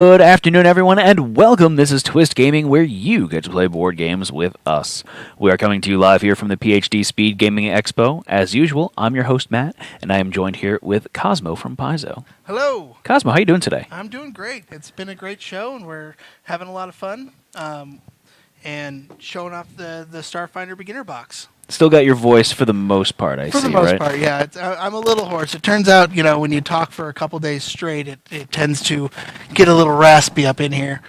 Good afternoon, everyone, and welcome. This is Twist Gaming, where you get to play board games with us. We are coming to you live here from the PhD Speed Gaming Expo. As usual, I'm your host, Matt, and I am joined here with Cosmo from Paizo. Hello. Cosmo, how you doing today? I'm doing great. It's been a great show, and we're having a lot of fun and showing off the Starfinder beginner box. Still got your voice for the most part, I see, For the most right? part, yeah. I'm a little hoarse. It turns out, when you talk for a couple days straight, it tends to get a little raspy up in here.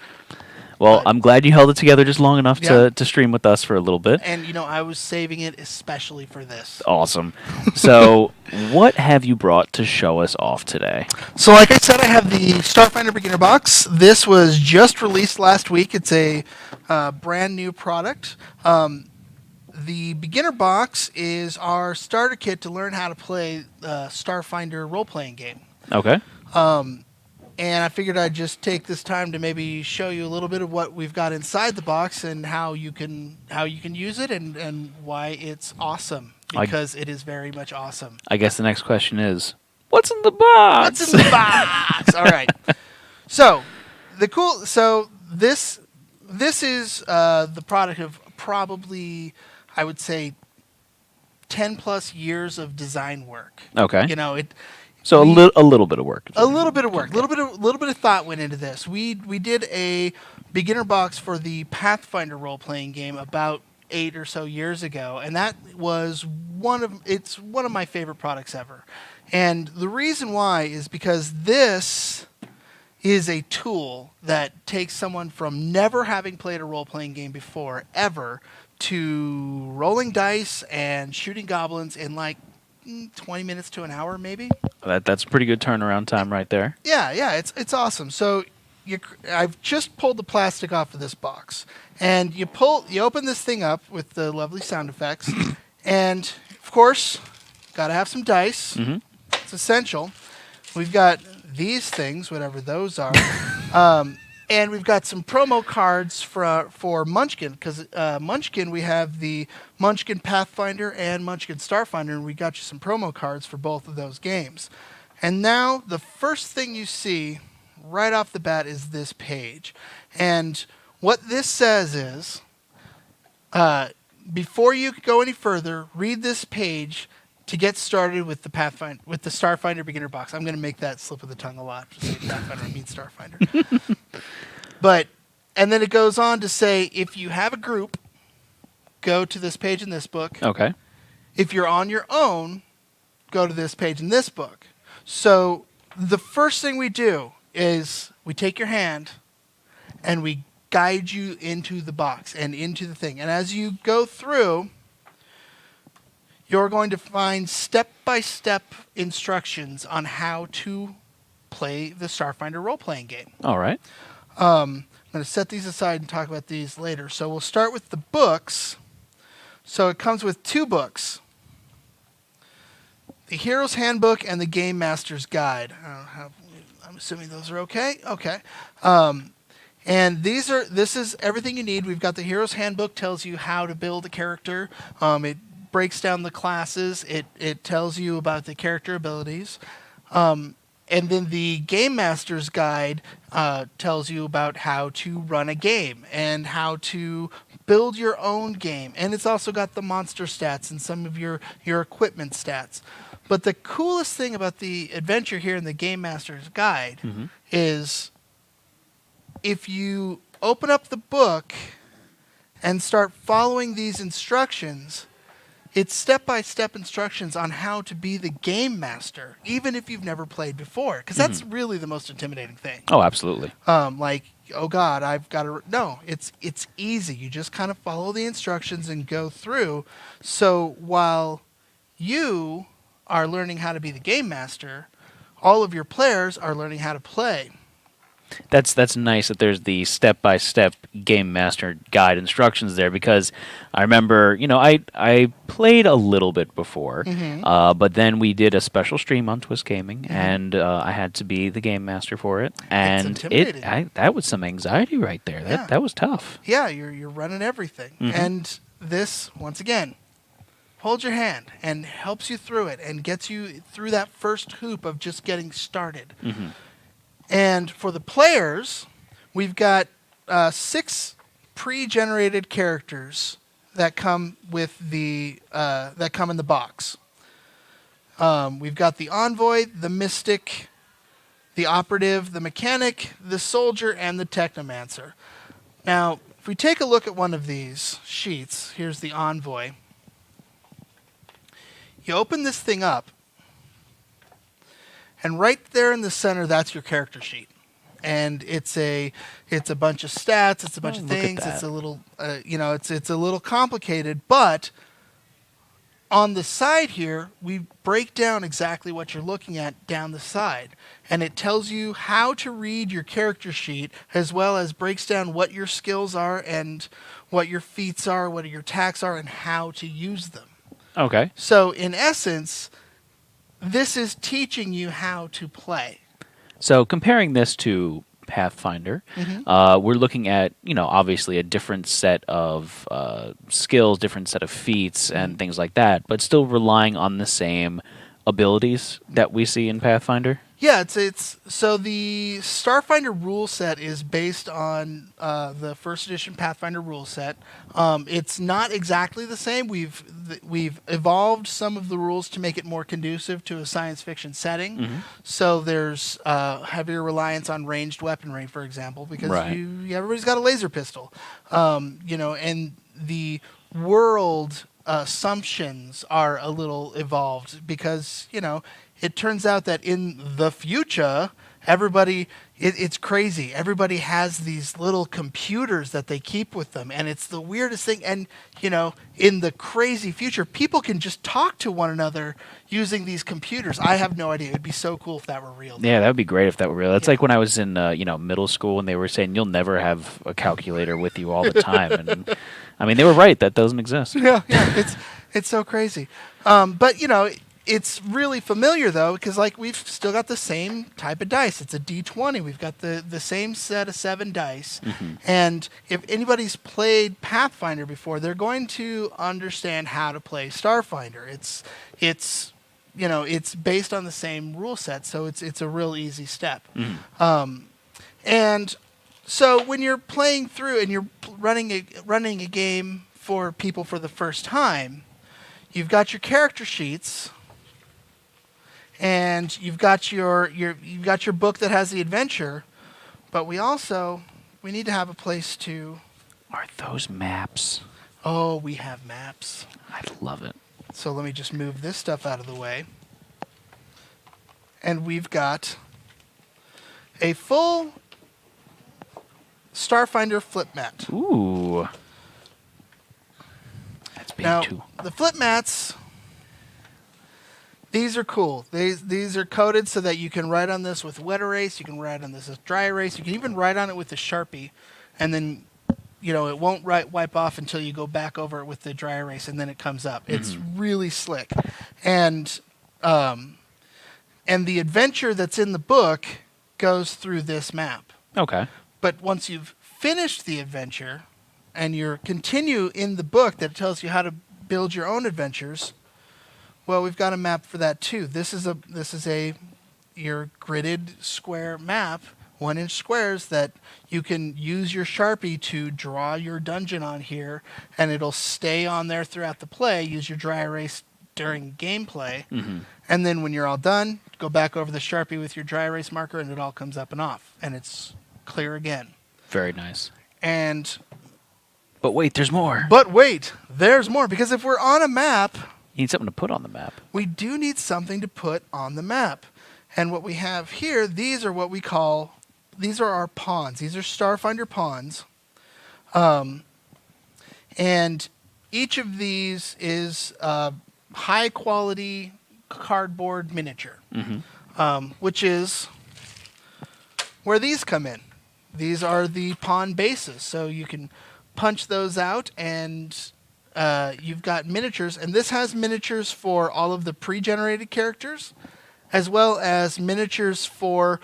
Well, I'm glad you held it together just long enough Yeah. to stream with us for a little bit. And, I was saving it especially for this. Awesome. So, what have you brought to show us off today? So, like I said, I have the Starfinder beginner box. This was just released last week. It's a brand new product. The beginner box is our starter kit to learn how to play Starfinder role-playing game. Okay. And I figured I'd just take this time to maybe show you a little bit of what we've got inside the box and how you can use it and why it's awesome, because it is very much awesome. I guess the next question is, what's in the box? What's in the box? All right. So this is the product of probably, I would say, 10 plus years of design work. Okay. So a little bit of work. A little bit of work, a little bit of thought went into this. We did a beginner box for the Pathfinder role playing game about 8 or so years ago, and that was one of my favorite products ever. And the reason why is because this is a tool that takes someone from never having played a role playing game before ever to rolling dice and shooting goblins in like 20 minutes to an hour, maybe. That's a pretty good turnaround time right there. Yeah, it's awesome. So I've just pulled the plastic off of this box, and you open this thing up with the lovely sound effects, and of course, gotta have some dice. Mm-hmm. It's essential. We've got these things, whatever those are. And we've got some promo cards for Munchkin, because Munchkin, we have the Munchkin Pathfinder and Munchkin Starfinder, and we got you some promo cards for both of those games. And now the first thing you see right off the bat is this page. And what this says is, before you go any further, read this page to get started with the Starfinder beginner box. I'm going to make that slip of the tongue a lot. Just say Pathfinder, I mean Starfinder. And then it goes on to say, if you have a group, go to this page in this book. Okay. If you're on your own, go to this page in this book. So the first thing we do is we take your hand and we guide you into the box and into the thing. And as you go through, you're going to find step-by-step instructions on how to play the Starfinder role-playing game. All right. I'm going to set these aside and talk about these later. So we'll start with the books. So it comes with 2 books. The Hero's Handbook and the Game Master's Guide. I'm assuming those are okay? Okay. And this is everything you need. We've got the Hero's Handbook, tells you how to build a character. It breaks down the classes. It tells you about the character abilities. And then the Game Master's Guide tells you about how to run a game and how to build your own game. And it's also got the monster stats and some of your equipment stats. But the coolest thing about the adventure here in the Game Master's Guide is if you open up the book and start following these instructions, it's step-by-step instructions on how to be the game master, even if you've never played before. Because that's really the most intimidating thing. Oh, absolutely. Oh God, I've got to... No, it's easy. You just kind of follow the instructions and go through. So while you are learning how to be the game master, all of your players are learning how to play. That's nice that there's the step-by-step Game Master Guide instructions there, because I remember, I played a little bit before, but then we did a special stream on Twist Gaming, and I had to be the Game Master for it, and that was some anxiety right there. That was tough. Yeah, you're running everything, and this, once again, holds your hand and helps you through it and gets you through that first hoop of just getting started. And for the players, we've got 6 pre-generated characters that come with that come in the box. We've got the envoy, the mystic, the operative, the mechanic, the soldier, and the technomancer. Now, if we take a look at one of these sheets, here's the envoy. You open this thing up, and right there in the center, that's your character sheet. And it's a bunch of stats, it's a bunch of things. It's a little it's a little complicated, but on the side here, we break down exactly what you're looking at down the side. And it tells you how to read your character sheet, as well as breaks down what your skills are and what your feats are, what your attacks are, and how to use them. Okay. So in essence, this is teaching you how to play. So comparing this to Pathfinder, we're looking at, obviously a different set of skills, different set of feats and things like that, but still relying on the same abilities that we see in Pathfinder. Yeah, it's so the Starfinder rule set is based on the first edition Pathfinder rule set. It's not exactly the same. We've evolved some of the rules to make it more conducive to a science fiction setting. So there's heavier reliance on ranged weaponry, for example, because everybody's got a laser pistol. And the world assumptions are a little evolved because it turns out that in the future, it's crazy. Everybody has these little computers that they keep with them, and it's the weirdest thing. And, in the crazy future, people can just talk to one another using these computers. I have no idea. It'd be so cool if that were real. Yeah, that would be great if that were real. It's like when I was in, middle school, and they were saying you'll never have a calculator with you all the time. And I mean, they were right. That doesn't exist. Yeah, it's so crazy. But it's really familiar, though, because we've still got the same type of dice. It's a D20. We've got the same set of 7 dice. And if anybody's played Pathfinder before, they're going to understand how to play Starfinder. It's based on the same rule set, so it's a real easy step. And so when you're playing through and you're running a game for people for the first time, you've got your character sheets. And you've got your book that has the adventure, but we need to have a place to. Are those maps? Oh, we have maps. I love it. So let me just move this stuff out of the way. And we've got a full Starfinder flip mat. Ooh. That's big too. The flip mats. These are cool. These are coded so that you can write on this with wet erase. You can write on this with dry erase. You can even write on it with a Sharpie, and then, it won't wipe off until you go back over it with the dry erase, and then it comes up. It's really slick, and the adventure that's in the book goes through this map. Okay. But once you've finished the adventure, and you continue in the book that tells you how to build your own adventures. Well, we've got a map for that too. This is your gridded square map, 1-inch squares that you can use your Sharpie to draw your dungeon on here, and it'll stay on there throughout the play. Use your dry erase during gameplay, and then when you're all done, go back over the Sharpie with your dry erase marker, and it all comes up and off, and it's clear again. Very nice. But wait, there's more. There's more, because if we're on a map. You need something to put on the map. We do need something to put on the map. And what we have here, these are our pawns. These are Starfinder pawns. And each of these is a high-quality cardboard miniature, which is where these come in. These are the pawn bases. So you can punch those out, and you've got miniatures, and this has miniatures for all of the pre-generated characters, as well as miniatures for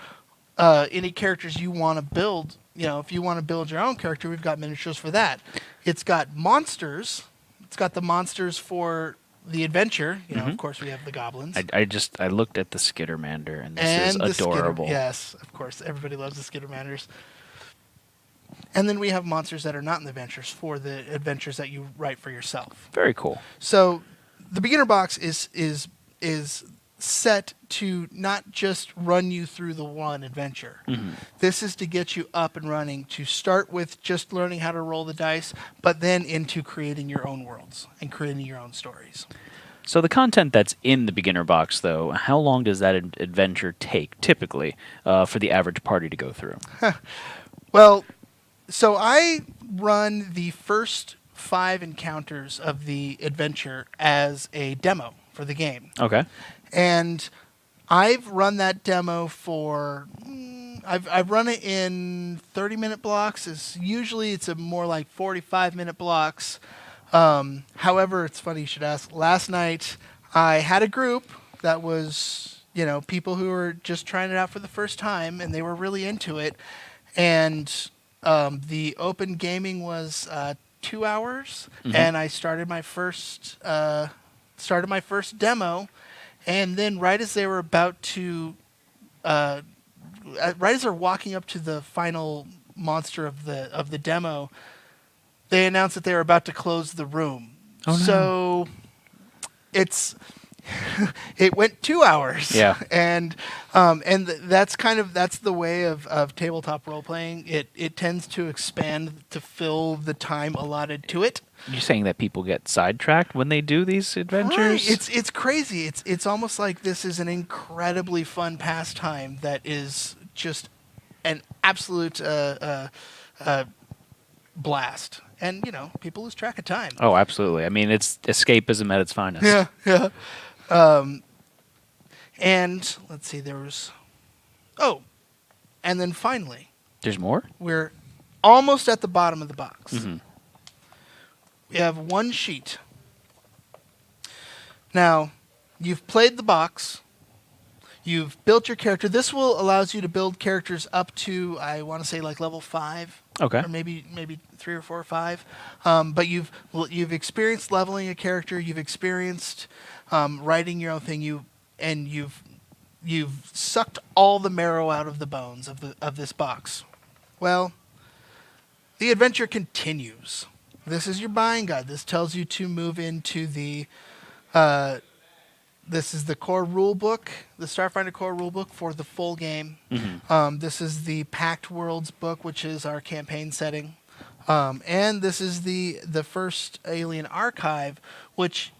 any characters you want to build. If you want to build your own character, we've got miniatures for that. It's got monsters. It's got the monsters for the adventure, Mm-hmm. of course, we have the goblins. I looked at the Skittermander, and this And is adorable. Yes, of course. Everybody loves the Skittermanders. And then we have monsters that are not in the adventures for the adventures that you write for yourself. Very cool. So the beginner box is set to not just run you through the one adventure. Mm-hmm. This is to get you up and running, to start with just learning how to roll the dice, but then into creating your own worlds and creating your own stories. So the content that's in the beginner box, though, how long does that adventure take, typically, for the average party to go through? Well, so I run the first 5 encounters of the adventure as a demo for the game. Okay. And I've run that demo for I've run it in 30-minute blocks. It's a more like 45-minute blocks. However, it's funny you should ask. Last night I had a group that was, people who were just trying it out for the first time, and they were really into it. And the open gaming was 2 hours, and I started my first demo. And then right as they were about to, right as they're walking up to the final monster of the demo, they announced that they were about to close the room. Oh, no. So it went 2 hours. Yeah. And that's the way of tabletop role playing. It tends to expand to fill the time allotted to it. You're saying that people get sidetracked when they do these adventures? Right. It's crazy. It's almost like this is an incredibly fun pastime that is just an absolute blast. And, people lose track of time. Oh, absolutely. I mean, it's escapism at its finest. Yeah. And let's see, and then finally, There's more? we're almost at the bottom of the box. Mm-hmm. We have one sheet. Now, you've played the box. You've built your character. This allows you to build characters up to, I want to say, like level 5. Okay. Or maybe 3 or 4 or 5. But you've experienced leveling a character. You've experienced writing your own thing. You've sucked all the marrow out of the bones of this box. Well, the adventure continues. This is your buying guide. This tells you to move into the. This is the core rule book, the Starfinder core rule book for the full game. Mm-hmm. This is the Packed Worlds book, which is our campaign setting, and this is the first Alien Archive, which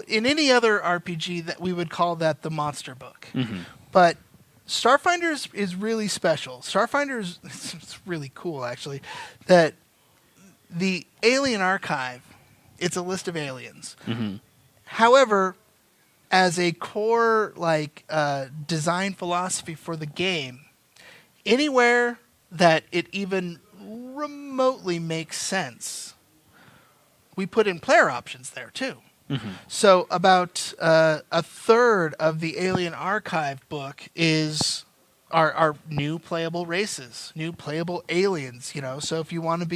in any other RPG that we would call that the monster book, but Starfinder is really special. Starfinder is it's really cool actually that. The Alien Archive, it's a list of aliens. Mm-hmm. However, as a core design philosophy for the game, anywhere that it even remotely makes sense, we put in player options there too. Mm-hmm. So about a third of the Alien Archive book is our new playable races, new playable aliens. So if you want to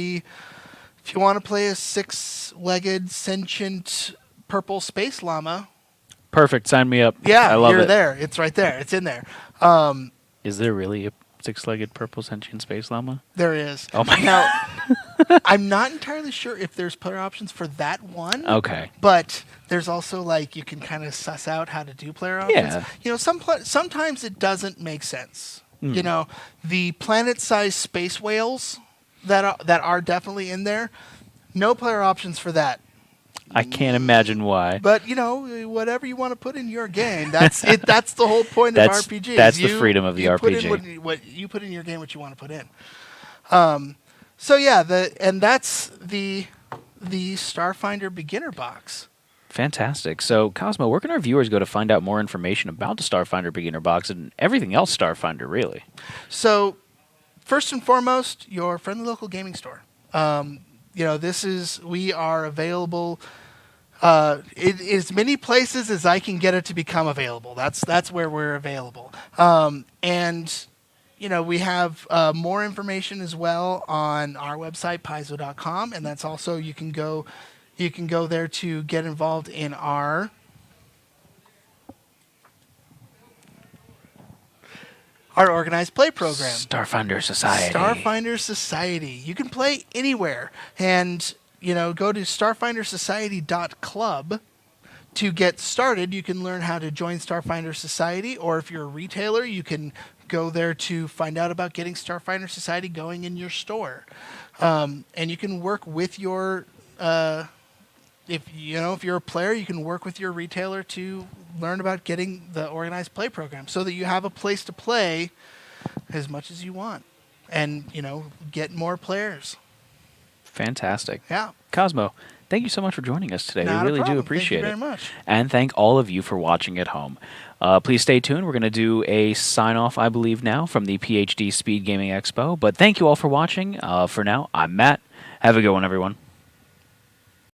play a 6-legged sentient purple space llama, Perfect. Sign me up. yeah, I love you're it. there. It's right there. It's in there. Is there really a 6-legged purple sentient space llama? There is. Oh my Now, I'm not entirely sure if there's player options for that one. Okay. But there's also you can kind of suss out how to do player options. Yeah. Sometimes it doesn't make sense. The planet-sized space whales that are definitely in there. No player options for that. I can't imagine why. But whatever you want to put in your game, that's it. That's the whole point of RPGs. That's the freedom of the RPG. Put in what you put in your game, what you want to put in. So yeah, that's the Starfinder beginner box. Fantastic. So, Cosmo, where can our viewers go to find out more information about the Starfinder beginner box and everything else Starfinder, really? So, first and foremost, your friendly local gaming store. We are available in as many places as I can get it to become available. That's where we're available. And we have more information as well on our website, Paizo.com, and that's also you can go. You can go there to get involved in our organized play program. Starfinder Society. Starfinder Society. You can play anywhere. And, go to starfindersociety.club to get started. You can learn how to join Starfinder Society, or if you're a retailer, you can go there to find out about getting Starfinder Society going in your store. And you can work with your, if you're a player, you can work with your retailer to learn about getting the organized play program so that you have a place to play as much as you want and, get more players. Fantastic. Yeah. Cosmo, thank you so much for joining us today. Not we really a problem. do appreciate it. Thank you very much. And thank all of you for watching at home. Please stay tuned. We're going to do a sign-off, I believe, now from the PhD Speed Gaming Expo. But thank you all for watching. For now, I'm Matt. Have a good one, everyone.